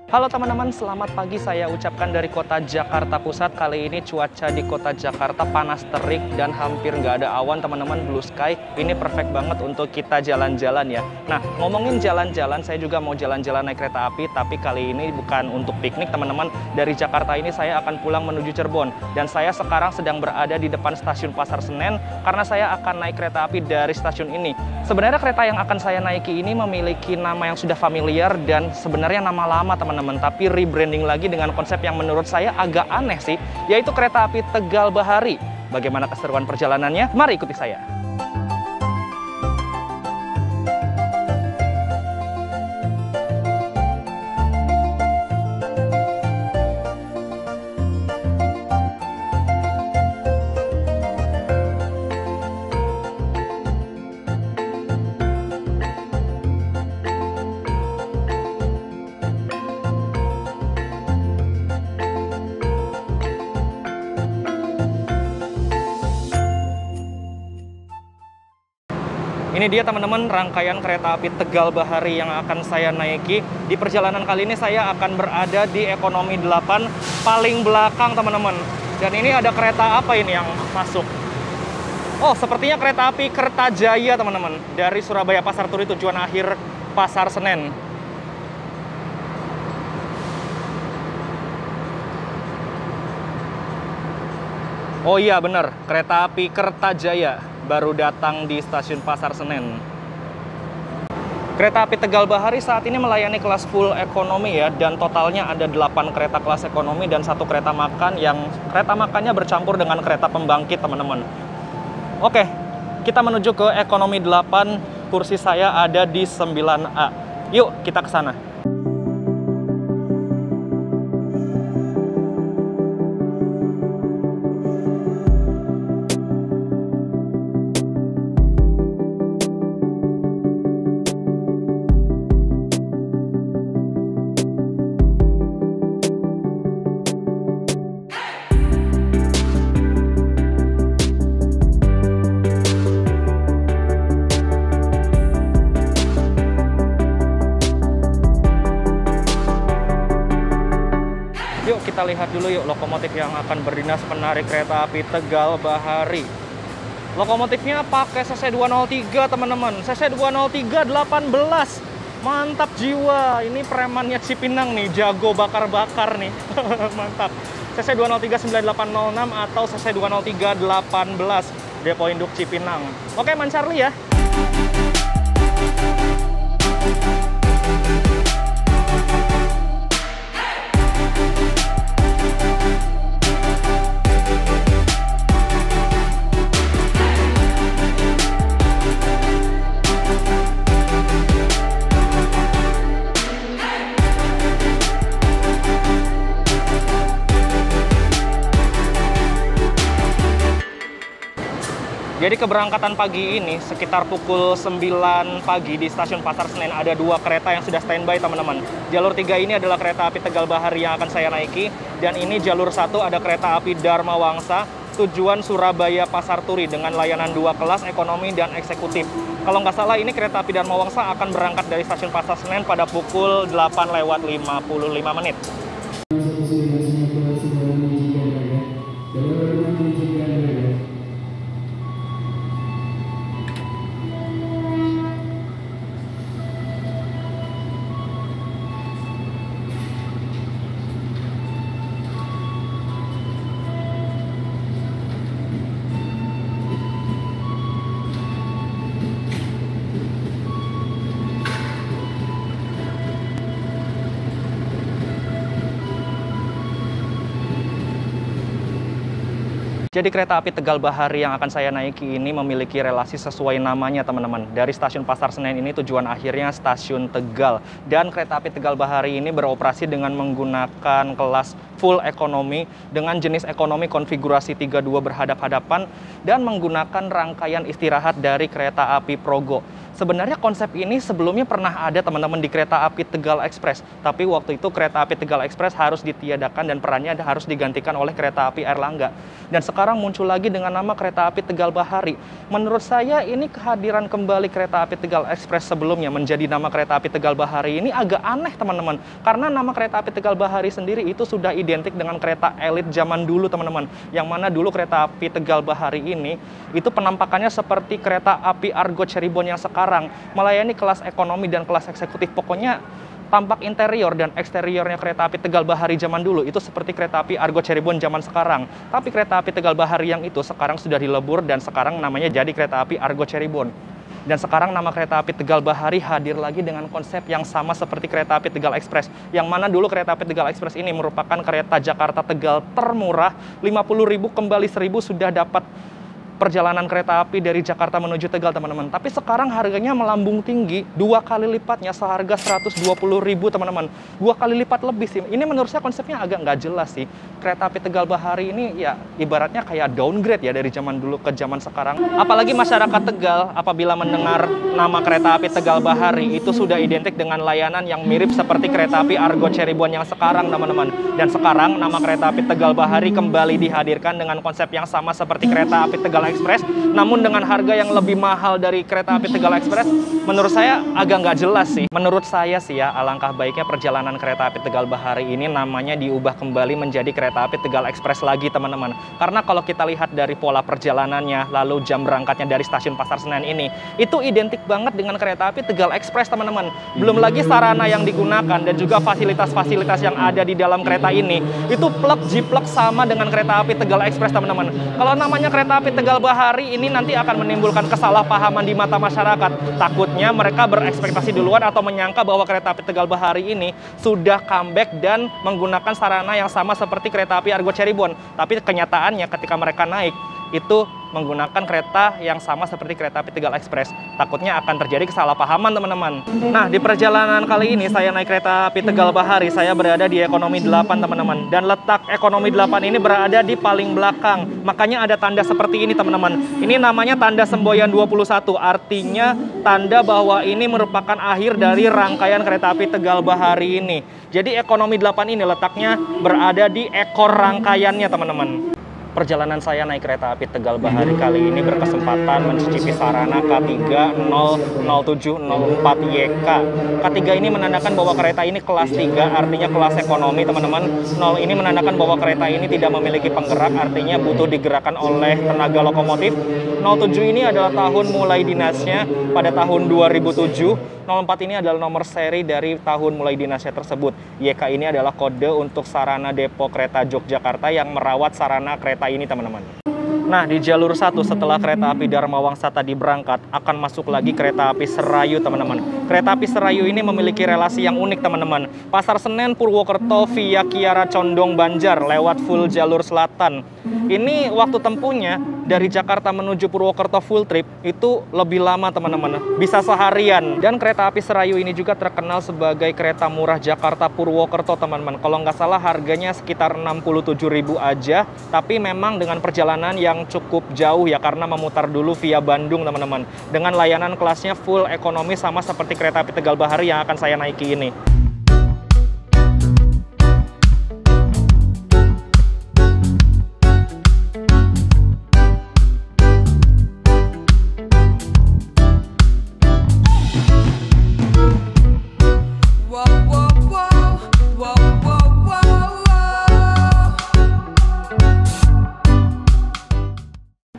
Halo teman-teman, selamat pagi saya ucapkan dari kota Jakarta Pusat. Kali ini cuaca di kota Jakarta panas terik dan hampir nggak ada awan teman-teman, blue sky. Ini perfect banget untuk kita jalan-jalan ya. Nah, ngomongin jalan-jalan, saya juga mau jalan-jalan naik kereta api, tapi kali ini bukan untuk piknik teman-teman. Dari Jakarta ini saya akan pulang menuju Cirebon. Dan saya sekarang sedang berada di depan stasiun Pasar Senen karena saya akan naik kereta api dari stasiun ini. Sebenarnya kereta yang akan saya naiki ini memiliki nama yang sudah familiar dan sebenarnya nama lama teman-teman, tapi rebranding lagi dengan konsep yang menurut saya agak aneh sih, yaitu kereta api Tegal Bahari. Bagaimana keseruan perjalanannya? Mari ikuti saya. Ini dia teman-teman rangkaian kereta api Tegal Bahari yang akan saya naiki. Di perjalanan kali ini saya akan berada di ekonomi 8 paling belakang teman-teman. Dan ini ada kereta apa ini yang masuk? Oh, sepertinya kereta api Kertajaya teman-teman. Dari Surabaya Pasar Turi tujuan akhir Pasar Senen. Oh iya bener, kereta api Kertajaya baru datang di stasiun Pasar Senen. Kereta api Tegal Bahari saat ini melayani kelas full ekonomi ya, dan totalnya ada 8 kereta kelas ekonomi dan 1 kereta makan yang kereta makannya bercampur dengan kereta pembangkit teman-teman. Oke, kita menuju ke ekonomi 8, kursi saya ada di 9A. Yuk kita ke sana. Yuk kita lihat dulu yuk lokomotif yang akan berdinas menarik kereta api Tegal Bahari. Lokomotifnya pakai CC 203 teman-teman. CC 203 18. Mantap jiwa. Ini premannya Cipinang nih, jago bakar-bakar nih. Mantap. CC 203 9806 atau CC 203 18 Depo Induk Cipinang. Oke, Man Charlie ya. Jadi keberangkatan pagi ini sekitar pukul 9 pagi di stasiun Pasar Senen ada 2 kereta yang sudah standby teman-teman. Jalur 3 ini adalah kereta api Tegal Bahari yang akan saya naiki, dan ini jalur 1 ada kereta api Dharma Wangsa tujuan Surabaya Pasar Turi dengan layanan 2 kelas ekonomi dan eksekutif. Kalau nggak salah ini kereta api Dharma Wangsa akan berangkat dari stasiun Pasar Senen pada pukul 8:55 menit. Jadi kereta api Tegal Bahari yang akan saya naiki ini memiliki relasi sesuai namanya teman-teman. Dari stasiun Pasar Senen ini tujuan akhirnya stasiun Tegal. Dan kereta api Tegal Bahari ini beroperasi dengan menggunakan kelas full ekonomi dengan jenis ekonomi konfigurasi 32 berhadap-hadapan dan menggunakan rangkaian istirahat dari kereta api Progo. Sebenarnya konsep ini sebelumnya pernah ada teman-teman di kereta api Tegal Express, tapi waktu itu kereta api Tegal Express harus ditiadakan dan perannya harus digantikan oleh kereta api Airlangga. Dan sekarang muncul lagi dengan nama kereta api Tegal Bahari. Menurut saya ini kehadiran kembali kereta api Tegal Express sebelumnya menjadi nama kereta api Tegal Bahari ini agak aneh teman-teman. Karena nama kereta api Tegal Bahari sendiri itu sudah identik dengan kereta elit zaman dulu teman-teman. Yang mana dulu kereta api Tegal Bahari ini itu penampakannya seperti kereta api Argo Cirebon yang sekarang melayani kelas ekonomi dan kelas eksekutif. Pokoknya tampak interior dan eksteriornya kereta api Tegal Bahari zaman dulu itu seperti kereta api Argo Cirebon zaman sekarang. Tapi kereta api Tegal Bahari yang itu sekarang sudah dilebur dan sekarang namanya jadi kereta api Argo Cirebon. Dan sekarang nama kereta api Tegal Bahari hadir lagi dengan konsep yang sama seperti kereta api Tegal Express. Yang mana dulu kereta api Tegal Express ini merupakan kereta Jakarta Tegal termurah, 50.000 kembali 1.000 sudah dapat perjalanan kereta api dari Jakarta menuju Tegal teman-teman. Tapi sekarang harganya melambung tinggi, 2 kali lipatnya, seharga 120.000 teman-teman. 2 kali lipat lebih sih. Ini menurut saya konsepnya agak nggak jelas sih. Kereta api Tegal Bahari ini ya ibaratnya kayak downgrade ya dari zaman dulu ke zaman sekarang. Apalagi masyarakat Tegal apabila mendengar nama kereta api Tegal Bahari itu sudah identik dengan layanan yang mirip seperti kereta api Argo Cirebon yang sekarang teman-teman. Dan sekarang nama kereta api Tegal Bahari kembali dihadirkan dengan konsep yang sama seperti kereta api Tegal Express, namun dengan harga yang lebih mahal dari kereta api Tegal Express. Menurut saya agak nggak jelas sih. Menurut saya sih ya, alangkah baiknya perjalanan kereta api Tegal Bahari ini namanya diubah kembali menjadi kereta api Tegal Express lagi teman-teman. Karena kalau kita lihat dari pola perjalanannya, lalu jam berangkatnya dari stasiun Pasar Senen ini, itu identik banget dengan kereta api Tegal Express teman-teman. Belum lagi sarana yang digunakan dan juga fasilitas-fasilitas yang ada di dalam kereta ini, itu plek jiplek sama dengan kereta api Tegal Express teman-teman. Kalau namanya kereta api Tegal Bahari ini nanti akan menimbulkan kesalahpahaman di mata masyarakat. Takutnya mereka berekspektasi duluan atau menyangka bahwa kereta api Tegal Bahari ini sudah comeback dan menggunakan sarana yang sama seperti kereta api Argo Cirebon. Tapi kenyataannya ketika mereka naik itu menggunakan kereta yang sama seperti kereta api Tegal Express. Takutnya akan terjadi kesalahpahaman teman-teman. Nah, di perjalanan kali ini saya naik kereta api Tegal Bahari, saya berada di ekonomi 8 teman-teman. Dan letak ekonomi 8 ini berada di paling belakang. Makanya ada tanda seperti ini teman-teman. Ini namanya tanda semboyan 21. Artinya tanda bahwa ini merupakan akhir dari rangkaian kereta api Tegal Bahari ini. Jadi ekonomi 8 ini letaknya berada di ekor rangkaiannya teman-teman. Perjalanan saya naik kereta api Tegal Bahari kali ini berkesempatan mencicipi sarana K3 00704 YK. K3 ini menandakan bahwa kereta ini kelas 3, artinya kelas ekonomi teman-teman. 0 ini menandakan bahwa kereta ini tidak memiliki penggerak, artinya butuh digerakkan oleh tenaga lokomotif. 07 ini adalah tahun mulai dinasnya pada tahun 2007. 04 ini adalah nomor seri dari tahun mulai dinasnya tersebut. YK ini adalah kode untuk sarana depo kereta Yogyakarta yang merawat sarana kereta ini teman-teman. Nah, di jalur 1 setelah kereta api Dharma Wangsa tadi berangkat, akan masuk lagi kereta api Serayu teman-teman. Kereta api Serayu ini memiliki relasi yang unik teman-teman. Pasar Senen Purwokerto via Kiara Condong Banjar lewat full jalur selatan. Ini waktu tempuhnya dari Jakarta menuju Purwokerto full trip itu lebih lama teman-teman. Bisa seharian. Dan kereta api Serayu ini juga terkenal sebagai kereta murah Jakarta Purwokerto teman-teman. Kalau nggak salah harganya sekitar 67.000 aja. Tapi memang dengan perjalanan yang cukup jauh ya, karena memutar dulu via Bandung teman-teman. Dengan layanan kelasnya full ekonomi sama seperti kereta api Tegal Bahari yang akan saya naiki ini.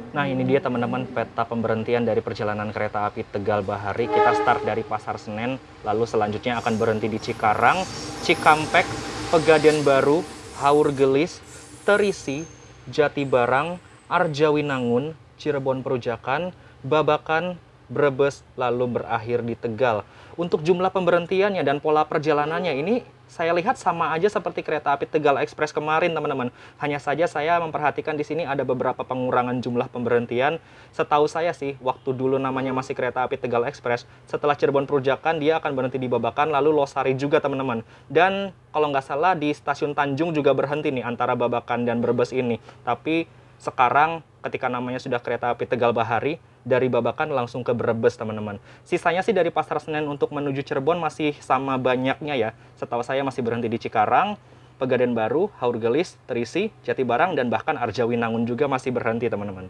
Nah, ini dia teman-teman peta pemberhentian dari perjalanan kereta api Tegal Bahari. Kita start dari Pasar Senen, lalu selanjutnya akan berhenti di Cikarang, Cikampek, Pegadaian Baru, Haur Gelis, Terisi, Jatibarang, Arjawinangun, Cirebon Perujakan, Babakan, Brebes, lalu berakhir di Tegal. Untuk jumlah pemberhentiannya dan pola perjalanannya ini saya lihat sama aja seperti kereta api Tegal Express kemarin teman-teman. Hanya saja saya memperhatikan di sini ada beberapa pengurangan jumlah pemberhentian. Setahu saya sih, waktu dulu namanya masih kereta api Tegal Express, setelah Cirebon Perujakan dia akan berhenti di Babakan, lalu Losari juga teman-teman. Dan kalau nggak salah di stasiun Tanjung juga berhenti nih antara Babakan dan Brebes ini. Tapi sekarang ketika namanya sudah kereta api Tegal Bahari, dari Babakan langsung ke Brebes teman-teman. Sisanya sih dari Pasar Senen untuk menuju Cirebon masih sama banyaknya ya. Setahu saya masih berhenti di Cikarang, Pegadaian Baru, Haurgelis, Terisi, Jatibarang, dan bahkan Arjawinangun juga masih berhenti teman-teman.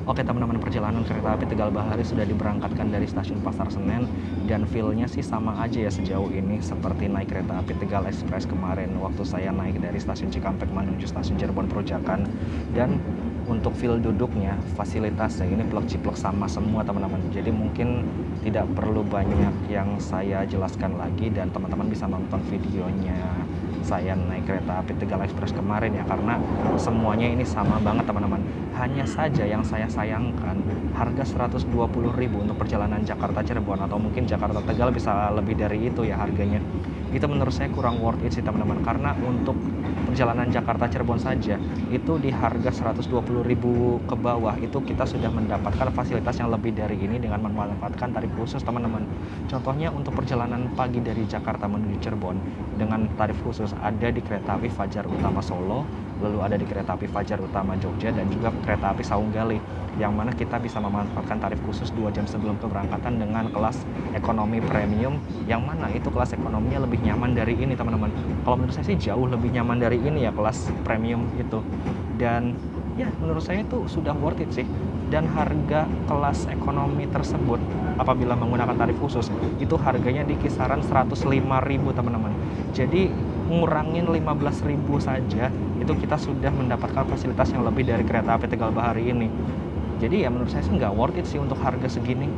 Oke teman-teman, perjalanan kereta api Tegal Bahari sudah diberangkatkan dari stasiun Pasar Senen, dan feel-nya sih sama aja ya sejauh ini seperti naik kereta api Tegal Express kemarin waktu saya naik dari stasiun Cikampek menuju stasiun Cirebon Perujakan. Dan untuk feel duduknya, fasilitasnya ini plek-ciplek sama semua teman-teman. Jadi mungkin tidak perlu banyak yang saya jelaskan lagi, dan teman-teman bisa nonton videonya saya naik kereta api Tegal Express kemarin ya, karena semuanya ini sama banget teman-teman. Hanya saja yang saya sayangkan, harga 120.000 untuk perjalanan Jakarta Cirebon, atau mungkin Jakarta Tegal bisa lebih dari itu ya harganya. Itu menurut saya kurang worth it sih teman-teman, karena untuk perjalanan Jakarta Cirebon saja itu di harga 120.000 ke bawah itu kita sudah mendapatkan fasilitas yang lebih dari ini dengan memanfaatkan tarif khusus teman-teman. Contohnya untuk perjalanan pagi dari Jakarta menuju Cirebon dengan tarif khusus ada di kereta api Fajar Utama Solo, lalu ada di kereta api Fajar Utama Jogja, dan juga kereta api Saung Gali, yang mana kita bisa memanfaatkan tarif khusus 2 jam sebelum keberangkatan dengan kelas ekonomi premium, yang mana itu kelas ekonominya lebih nyaman dari ini teman-teman. Kalau menurut saya sih jauh lebih nyaman dari ini ya, kelas premium itu. Dan ya menurut saya itu sudah worth it sih. Dan harga kelas ekonomi tersebut apabila menggunakan tarif khusus itu harganya di kisaran 105.000 teman-teman. Jadi ngurangin 15.000 saja itu kita sudah mendapatkan fasilitas yang lebih dari kereta api Tegal Bahari ini. Jadi ya menurut saya sih nggak worth it sih untuk harga segini.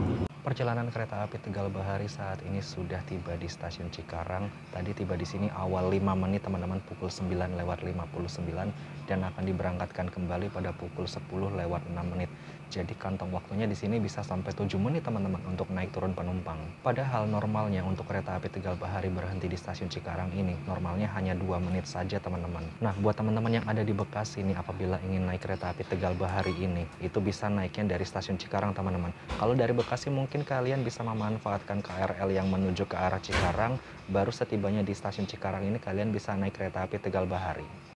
Perjalanan kereta api Tegal Bahari saat ini sudah tiba di stasiun Cikarang. Tadi tiba di sini awal 5 menit teman-teman, pukul 9:59 dan akan diberangkatkan kembali pada pukul 10:06. Jadi kantong waktunya di sini bisa sampai 7 menit teman-teman untuk naik turun penumpang. Padahal normalnya untuk kereta api Tegal Bahari berhenti di stasiun Cikarang ini normalnya hanya 2 menit saja teman-teman. Nah, buat teman-teman yang ada di Bekasi nih, apabila ingin naik kereta api Tegal Bahari ini, itu bisa naiknya dari stasiun Cikarang teman-teman. Kalau dari Bekasi mungkin kalian bisa memanfaatkan KRL yang menuju ke arah Cikarang, baru setibanya di stasiun Cikarang ini kalian bisa naik kereta api Tegal Bahari.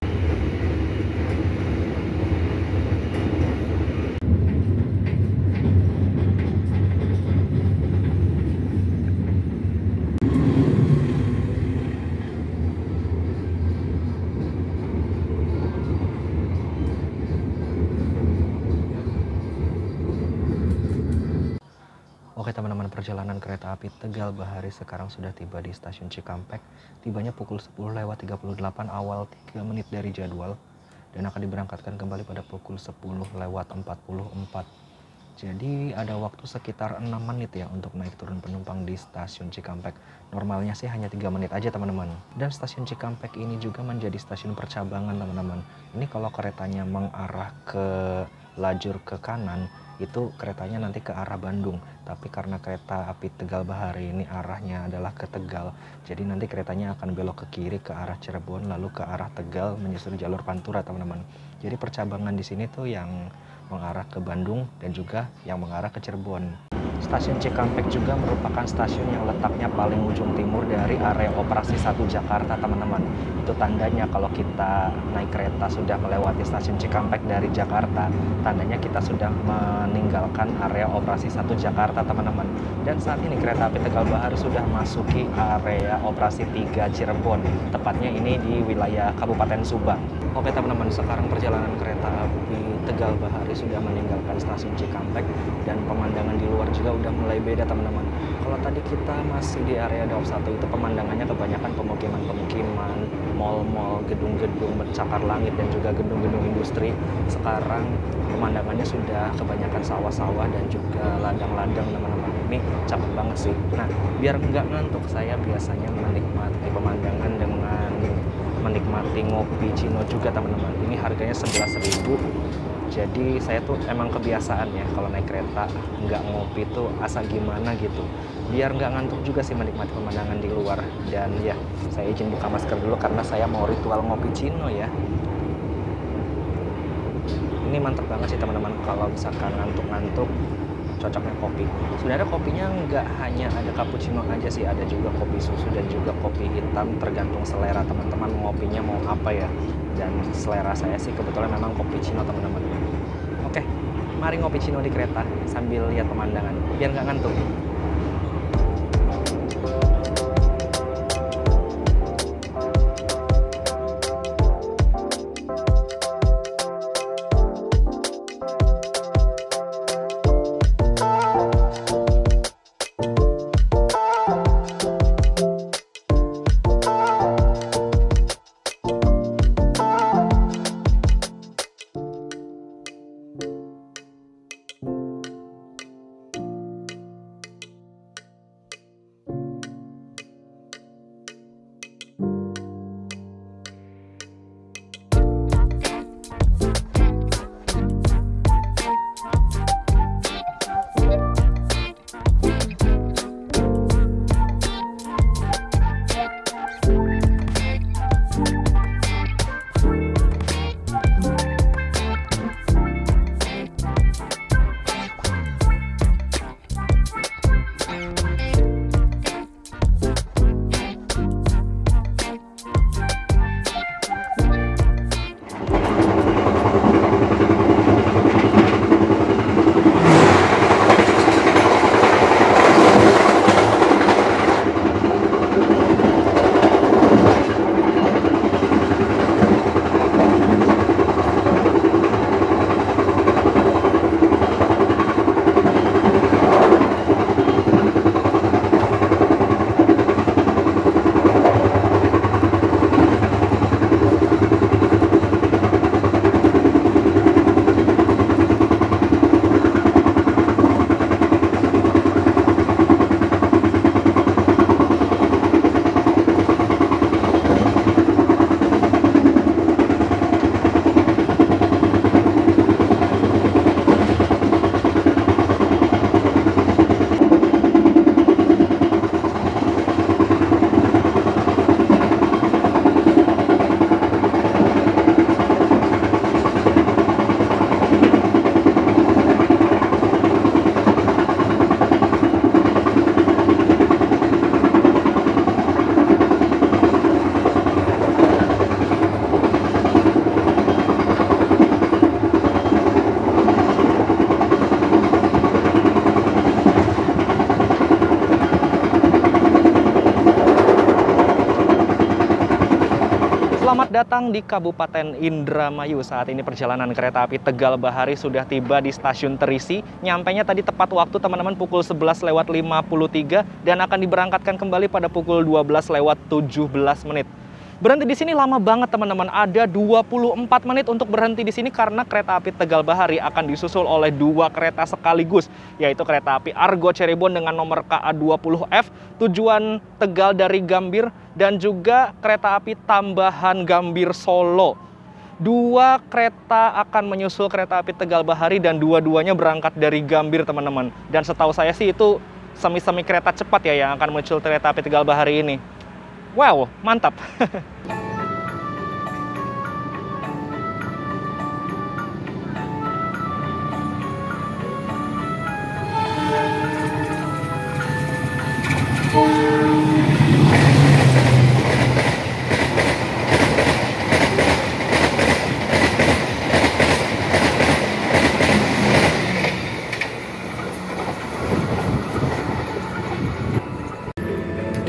Oke teman-teman, perjalanan kereta api Tegal Bahari sekarang sudah tiba di stasiun Cikampek. Tibanya pukul 10:38 awal 3 menit dari jadwal dan akan diberangkatkan kembali pada pukul 10:44. Jadi ada waktu sekitar 6 menit ya untuk naik turun penumpang di stasiun Cikampek. Normalnya sih hanya 3 menit aja teman-teman. Dan stasiun Cikampek ini juga menjadi stasiun percabangan teman-teman. Ini kalau keretanya mengarah ke lajur ke kanan, itu keretanya nanti ke arah Bandung. Tapi karena kereta api Tegal Bahari ini arahnya adalah ke Tegal, jadi nanti keretanya akan belok ke kiri ke arah Cirebon, lalu ke arah Tegal menyusuri jalur Pantura teman-teman. Jadi percabangan di sini tuh yang mengarah ke Bandung dan juga yang mengarah ke Cirebon. Stasiun Cikampek juga merupakan stasiun yang letaknya paling ujung timur dari area operasi 1 Jakarta teman-teman. Itu tandanya kalau kita naik kereta sudah melewati stasiun Cikampek dari Jakarta, tandanya kita sudah meninggalkan area operasi 1 Jakarta teman-teman. Dan saat ini kereta api Tegal Bahari sudah masuki area operasi 3 Cirebon, tepatnya ini di wilayah Kabupaten Subang. Oke teman-teman, sekarang perjalanan kereta api Tegal Bahari sudah meninggalkan stasiun Cikampek dan pemandangan di luar juga udah mulai beda teman-teman. Kalau tadi kita masih di area Daob 1 itu pemandangannya kebanyakan pemukiman-pemukiman, mal-mal, gedung-gedung bercakar langit dan juga gedung-gedung industri. Sekarang pemandangannya sudah kebanyakan sawah-sawah dan juga ladang-ladang teman-teman. Ini cakep banget sih. Nah, biar nggak ngantuk saya biasanya menikmati pemandangan dengan menikmati ngopi Cino juga teman-teman. Ini harganya 11.000. Jadi saya tuh emang kebiasaan ya kalau naik kereta nggak ngopi tuh asa gimana gitu. Biar nggak ngantuk juga sih menikmati pemandangan di luar. Dan ya, saya izin buka masker dulu karena saya mau ritual ngopi Cino ya. Ini mantep banget sih teman-teman kalau misalkan ngantuk-ngantuk, cocoknya kopi. Sebenarnya kopinya nggak hanya ada cappuccino aja sih, ada juga kopi susu dan juga kopi hitam, tergantung selera teman-teman ngopinya mau apa ya. Dan selera saya sih kebetulan memang kopi Cino teman-teman. Oke, mari ngopi Cino di kereta sambil lihat pemandangan, biar nggak ngantuk. Selamat datang di Kabupaten Indramayu. Saat ini perjalanan kereta api Tegal Bahari sudah tiba di stasiun Terisi. Nyampainya tadi tepat waktu teman-teman pukul 11:53 dan akan diberangkatkan kembali pada pukul 12:17 menit. Berhenti di sini lama banget teman-teman. Ada 24 menit untuk berhenti di sini karena kereta api Tegal Bahari akan disusul oleh dua kereta sekaligus, yaitu kereta api Argo Cirebon dengan nomor KA20F tujuan Tegal dari Gambir dan juga kereta api tambahan Gambir Solo. Dua kereta akan menyusul kereta api Tegal Bahari dan dua-duanya berangkat dari Gambir teman-teman. Dan setahu saya sih itu semi-semi kereta cepat ya yang akan menyusul kereta api Tegal Bahari ini. Wow, mantap.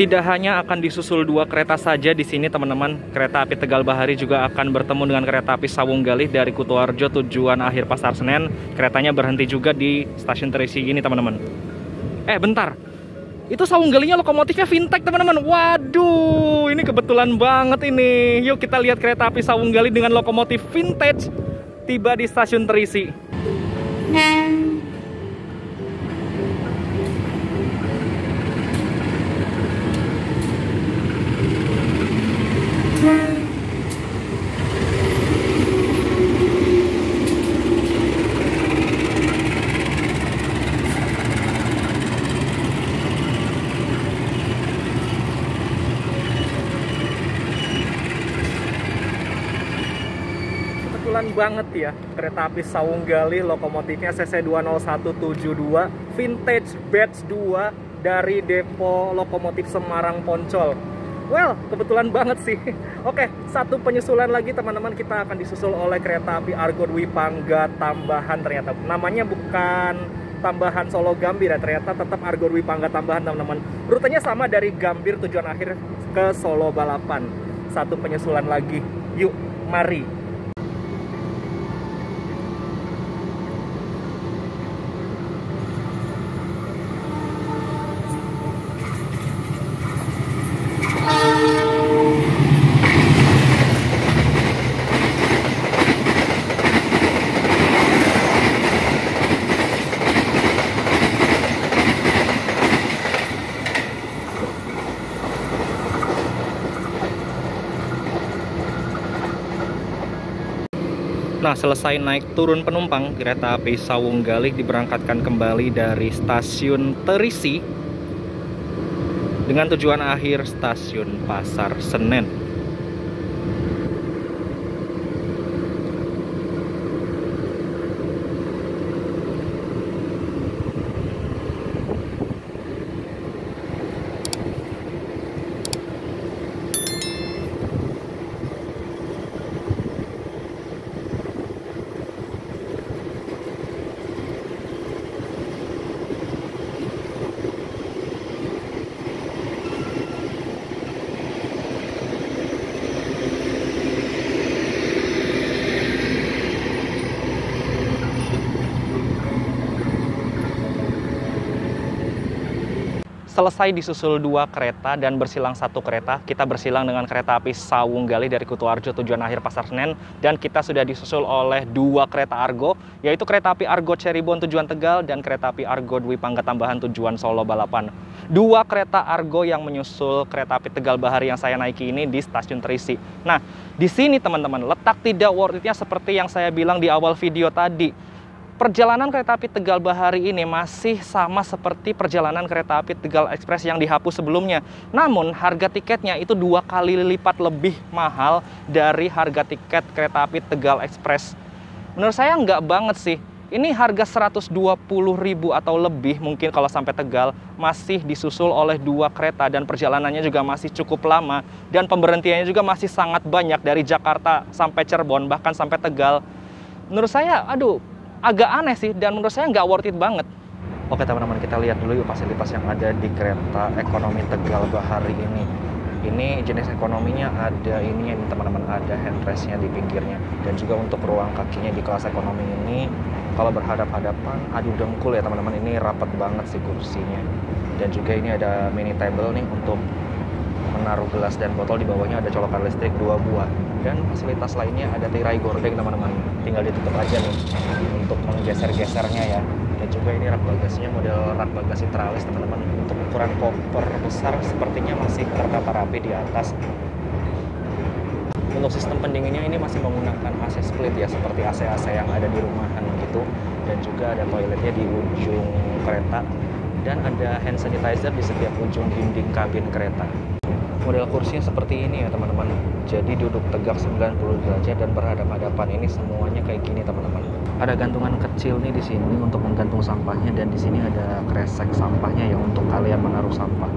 Tidak hanya akan disusul dua kereta saja di sini teman-teman, kereta api Tegal Bahari juga akan bertemu dengan kereta api Sawung Galih dari Kutoarjo tujuan akhir Pasar Senen. Keretanya berhenti juga di stasiun Terisi ini teman-teman. Bentar, itu Sawung Galihnya lokomotifnya vintage teman-teman. Waduh, ini kebetulan banget ini. Yuk kita lihat kereta api Sawung Galih dengan lokomotif vintage tiba di stasiun Terisi. Kebetulan banget ya, kereta api Sawung Galih lokomotifnya CC20172 vintage batch 2 dari depo lokomotif Semarang Poncol. Well, kebetulan banget sih. Oke, satu penyusulan lagi teman-teman, kita akan disusul oleh kereta api Argo Dwi Pangga tambahan ternyata. Namanya bukan tambahan Solo Gambir ya, ternyata tetap Argo Dwi Pangga tambahan teman-teman. Rutenya sama dari Gambir tujuan akhir ke Solo Balapan. Satu penyusulan lagi. Yuk, mari. Nah, selesai naik turun penumpang, kereta api Sawung Galih diberangkatkan kembali dari stasiun Terisi dengan tujuan akhir stasiun Pasar Senen. Selesai disusul dua kereta dan bersilang satu kereta, kita bersilang dengan kereta api Sawung Galih dari Kutoarjo tujuan akhir Pasar Senen, dan kita sudah disusul oleh dua kereta Argo, yaitu kereta api Argo Cirebon tujuan Tegal dan kereta api Argo Dwi Pangga tambahan tujuan Solo Balapan. Dua kereta Argo yang menyusul kereta api Tegal Bahari yang saya naiki ini di stasiun Terisi. Nah, di sini teman-teman, letak tidak worth it-nya seperti yang saya bilang di awal video tadi. Perjalanan kereta api Tegal Bahari ini masih sama seperti perjalanan kereta api Tegal Express yang dihapus sebelumnya. Namun harga tiketnya itu 2 kali lipat lebih mahal dari harga tiket kereta api Tegal Express. Menurut saya nggak banget sih. Ini harga 120.000 atau lebih mungkin kalau sampai Tegal, masih disusul oleh dua kereta dan perjalanannya juga masih cukup lama. Dan pemberhentiannya juga masih sangat banyak dari Jakarta sampai Cirebon bahkan sampai Tegal. Menurut saya, agak aneh sih, dan menurut saya nggak worth it banget. Oke teman-teman, kita lihat dulu yuk fasilitas yang ada di kereta ekonomi Tegal Bahari ini. Ini jenis ekonominya ada ini teman-teman, ada handrestnya di pinggirnya. Dan juga untuk ruang kakinya di kelas ekonomi ini, kalau berhadap-hadapan, adu dengkul ya teman-teman, ini rapat banget sih kursinya. Dan juga ini ada mini table nih untuk menaruh gelas dan botol, di bawahnya ada colokan listrik 2 buah. Dan fasilitas lainnya ada tirai gorden teman-teman, tinggal ditutup aja nih untuk menggeser-gesernya ya. Dan juga ini rak bagasinya model rak bagasi tralis teman-teman. Untuk ukuran koper besar sepertinya masih tertata rapi di atas. Untuk sistem pendinginnya ini masih menggunakan AC split ya, seperti AC-AC yang ada di rumahan gitu. Dan juga ada toiletnya di ujung kereta. Dan ada hand sanitizer di setiap ujung dinding kabin kereta. Model kursinya seperti ini ya teman-teman. Jadi duduk tegak 90 derajat dan berhadap-hadapan, ini semuanya kayak gini teman-teman. Ada gantungan kecil nih di sini untuk menggantung sampahnya, dan di sini ada kresek sampahnya ya untuk kalian menaruh sampah.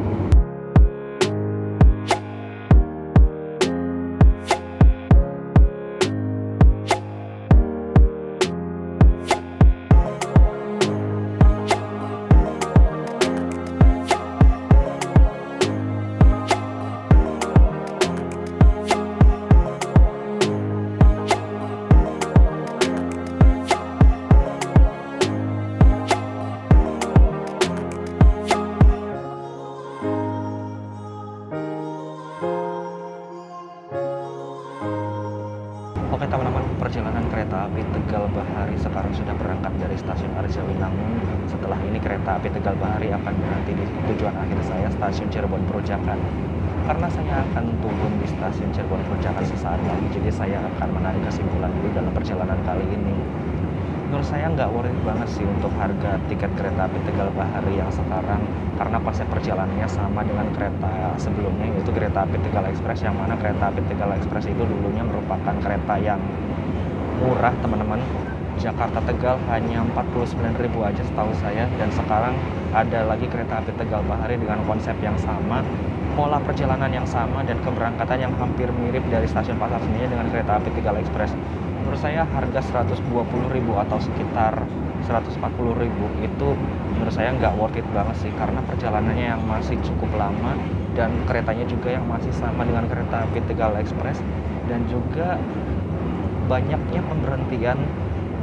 Oke teman-teman, perjalanan kereta api Tegal Bahari sekarang sudah berangkat dari stasiun Arjawinangun. Setelah ini kereta api Tegal Bahari akan berhenti di tujuan akhir saya, stasiun Cirebon Perujakan. Karena saya akan turun di stasiun Cirebon Perujakan sesaat lagi, jadi saya akan menarik kesimpulan dulu dalam perjalanan kali ini. Menurut saya nggak worth it banget sih untuk harga tiket kereta api Tegal Bahari yang sekarang, karena konsep perjalanannya sama dengan kereta sebelumnya, yaitu kereta api Tegal Express, yang mana kereta api Tegal Express itu dulunya merupakan kereta yang murah teman-teman. Jakarta Tegal hanya 49.000 aja setahu saya, dan sekarang ada lagi kereta api Tegal Bahari dengan konsep yang sama, pola perjalanan yang sama, dan keberangkatan yang hampir mirip dari stasiun Pasar Seni dengan kereta api Tegal Express. Menurut saya harga 120.000 atau sekitar 140.000 itu menurut saya nggak worth it banget sih, karena perjalanannya yang masih cukup lama dan keretanya juga yang masih sama dengan kereta api Tegal Express, dan juga banyaknya pemberhentian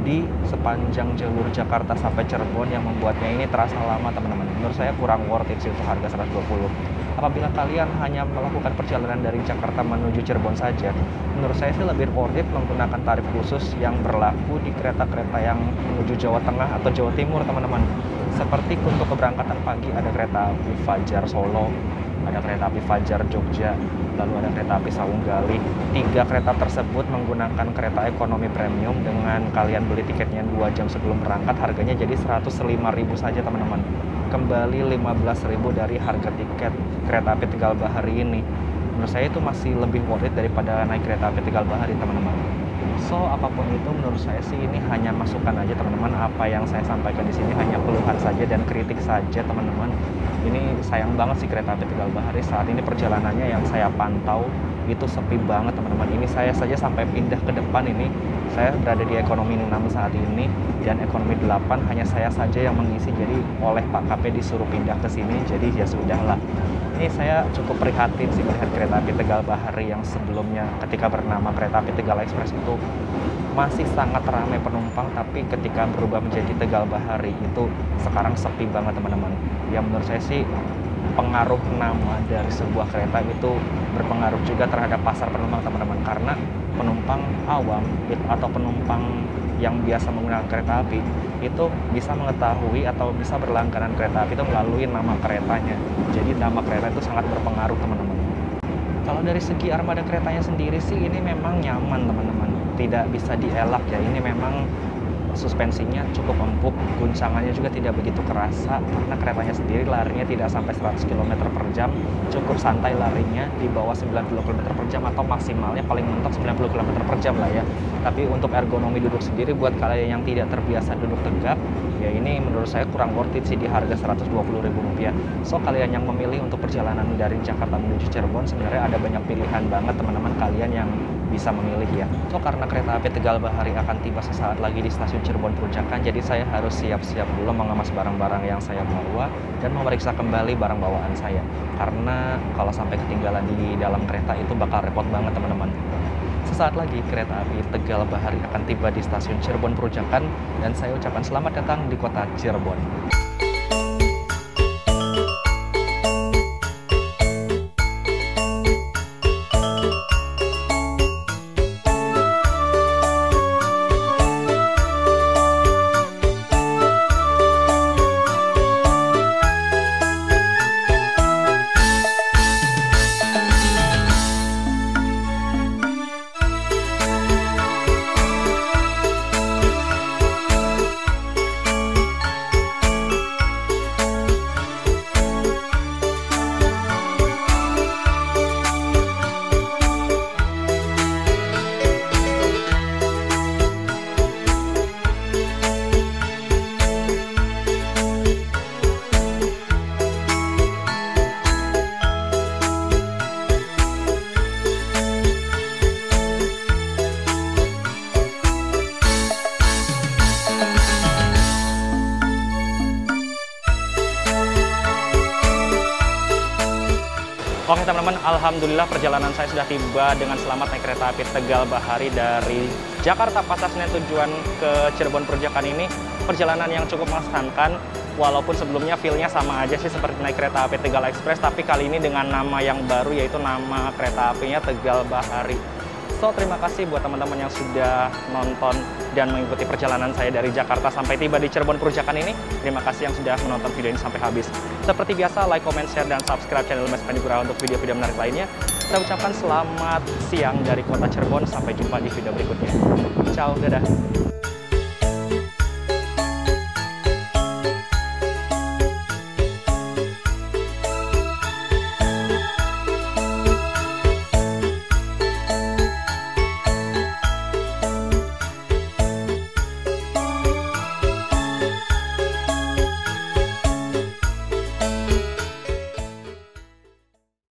di sepanjang jalur Jakarta sampai Cirebon yang membuatnya ini terasa lama teman-teman. Menurut saya kurang worth it sih untuk harga 120. Apabila kalian hanya melakukan perjalanan dari Jakarta menuju Cirebon saja, menurut saya sih lebih worth it menggunakan tarif khusus yang berlaku di kereta-kereta yang menuju Jawa Tengah atau Jawa Timur teman-teman. Seperti untuk keberangkatan pagi ada kereta api Fajar Solo, ada kereta api Fajar Jogja, lalu ada kereta api Sawung Gali. 3 kereta tersebut menggunakan kereta ekonomi premium, dengan kalian beli tiketnya 2 jam sebelum berangkat, harganya jadi 105.000 saja teman-teman. Kembali 15.000 dari harga tiket kereta api Tegal Bahari ini. Menurut saya itu masih lebih worth it daripada naik kereta api Tegal Bahari teman-teman. So apapun itu, menurut saya sih ini hanya masukan aja teman-teman. Apa yang saya sampaikan di sini hanya keluhan saja dan kritik saja teman-teman. Ini sayang banget sih kereta api Tegal Bahari saat ini perjalanannya yang saya pantau itu sepi banget teman-teman. Ini saya saja sampai pindah ke depan ini, saya berada di ekonomi 6 saat ini, dan ekonomi 8 hanya saya saja yang mengisi, jadi oleh Pak KP disuruh pindah ke sini, jadi ya sudahlah. Ini saya cukup prihatin sih melihat kereta api Tegal Bahari yang sebelumnya ketika bernama kereta api Tegal Express itu masih sangat ramai penumpang, tapi ketika berubah menjadi Tegal Bahari itu sekarang sepi banget teman-teman. Ya menurut saya sih pengaruh nama dari sebuah kereta itu berpengaruh juga terhadap pasar penumpang teman-teman, karena penumpang awam atau penumpang yang biasa menggunakan kereta api itu bisa mengetahui atau bisa berlangganan kereta api itu melalui nama keretanya. Jadi nama kereta itu sangat berpengaruh teman-teman. Kalau dari segi armada keretanya sendiri sih ini memang nyaman teman-teman, tidak bisa dielak ya. Ini memang suspensinya cukup empuk, guncangannya juga tidak begitu kerasa, karena keretanya sendiri larinya tidak sampai 100 km per jam, cukup santai larinya di bawah 90 km per jam, atau maksimalnya paling mentok 90 km per jam lah ya. Tapi untuk ergonomi duduk sendiri buat kalian yang tidak terbiasa duduk tegak, ya ini menurut saya kurang worth it sih di harga Rp120.000. So kalian yang memilih untuk perjalanan dari Jakarta menuju Cirebon, sebenarnya ada banyak pilihan banget teman-teman. Kalian yang bisa memilih ya. So karena kereta api Tegal Bahari akan tiba sesaat lagi di stasiun Cirebon Perujakan, jadi saya harus siap-siap dulu mengemas barang-barang yang saya bawa dan memeriksa kembali barang bawaan saya. Karena kalau sampai ketinggalan di dalam kereta itu bakal repot banget teman-teman. Sesaat lagi kereta api Tegal Bahari akan tiba di stasiun Cirebon Perujakan dan saya ucapkan selamat datang di kota Cirebon. Oke teman-teman, alhamdulillah perjalanan saya sudah tiba dengan selamat naik kereta api Tegal Bahari dari Jakarta Pasar Senen tujuan ke Cirebon Perujakan ini. Perjalanan yang cukup mengesankan, walaupun sebelumnya feel-nya sama aja sih seperti naik kereta api Tegal Express, tapi kali ini dengan nama yang baru yaitu nama kereta apinya Tegal Bahari. So, terima kasih buat teman-teman yang sudah nonton dan mengikuti perjalanan saya dari Jakarta sampai tiba di Cirebon Perujakan ini. Terima kasih yang sudah menonton video ini sampai habis. Seperti biasa, like, comment, share, dan subscribe channel Mas Pandigura untuk video-video menarik lainnya. Saya ucapkan selamat siang dari kota Cirebon. Sampai jumpa di video berikutnya. Ciao, dadah.